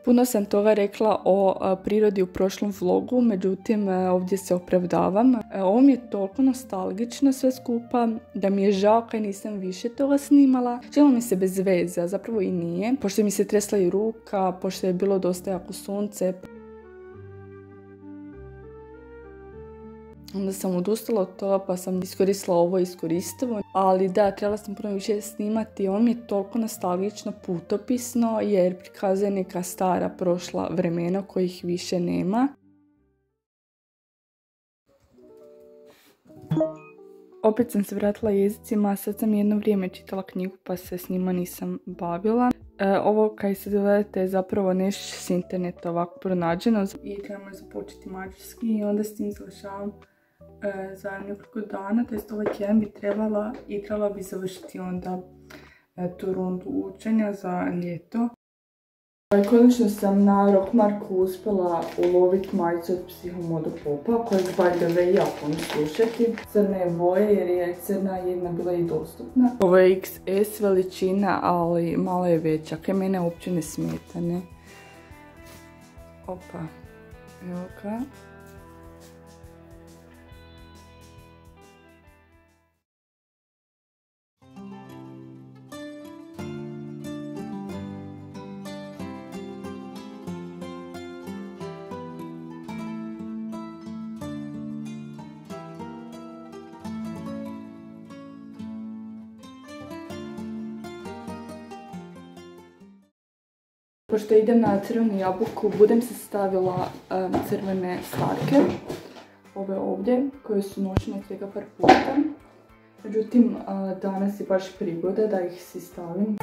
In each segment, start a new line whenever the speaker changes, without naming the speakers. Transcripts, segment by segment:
Puno sam toga rekla o prirodi u prošlom vlogu, međutim ovdje se opravdavam. Ovo mi je toliko nostalgično sve skupa da mi je žao kaj nisam više toga snimala. Činilo mi se bez veze, a zapravo i nije, pošto mi se tresla i ruka, pošto je bilo dosta jako sunce. Onda sam odustala od toga pa sam iskoristila ovo iskoristivo. Ali da, trebala sam puno više snimati. Ovo mi je toliko nostalgično, putopisno jer prikazuje neka stara prošla vremena kojih više nema. Opet sam se vratila jezicima, sad sam jedno vrijeme čitala knjigu pa se s njima nisam bavila. Ovo kaj se gledate je zapravo nešto s interneta ovako pronađeno i trebamo započeti mađarski i onda s tim završavam za nekoliko dana, to jest ovaj tjedan bi trebala bi završiti onda tu rundu učenja za ljeto. Konačno sam na Rockmarku uspjela uloviti majicu od Psihomodo Popa, kojeg by the way ja puno slušati. Crne boje jer je crna jedna bila i dostupna. Ovo je XS veličina, ali malo je veća, kaj mene uopće ne smeta, ne? Opa, evo ga. Pošto idem na crvenu jabuku, budem se stavila crvene slarke, ove ovdje, koje su nošene svega par puta. Međutim, danas je baš prigoda da ih si stavim.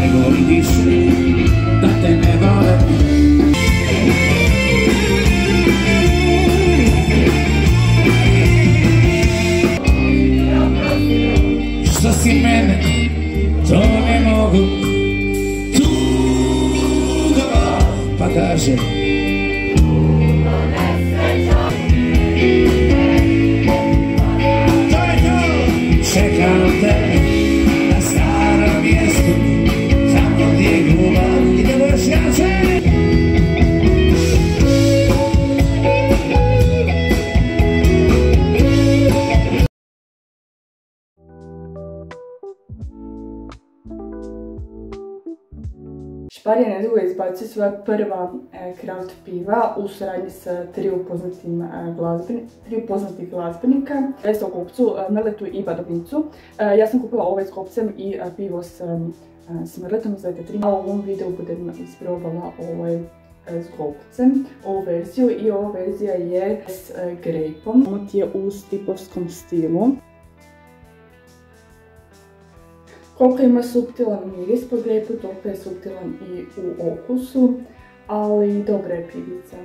Nego vidiš da te ne vole. Što si mene, to ne mogu. Tugo, pa kaže to je to, čekam te na starom mjestu. Idemo još jače!
Šparija nedugo izbacio svoja prva craft piva u suradnji sa tri poznatih glazbenika. Radi se o kupcu Mrletu i Badovnicu. Ja sam kupila ovaj s kopcem i pivo s Mrletom, zovete 3. A u ovom videu budem isprobala ovaj s kopcem, ovu verziju, i ova verzija je s grejpom. Ovo je u stipovskom stilu. Koliko ima suptilan miris po grejpu, toliko je suptilan i u okusu, ali dobra je pivica.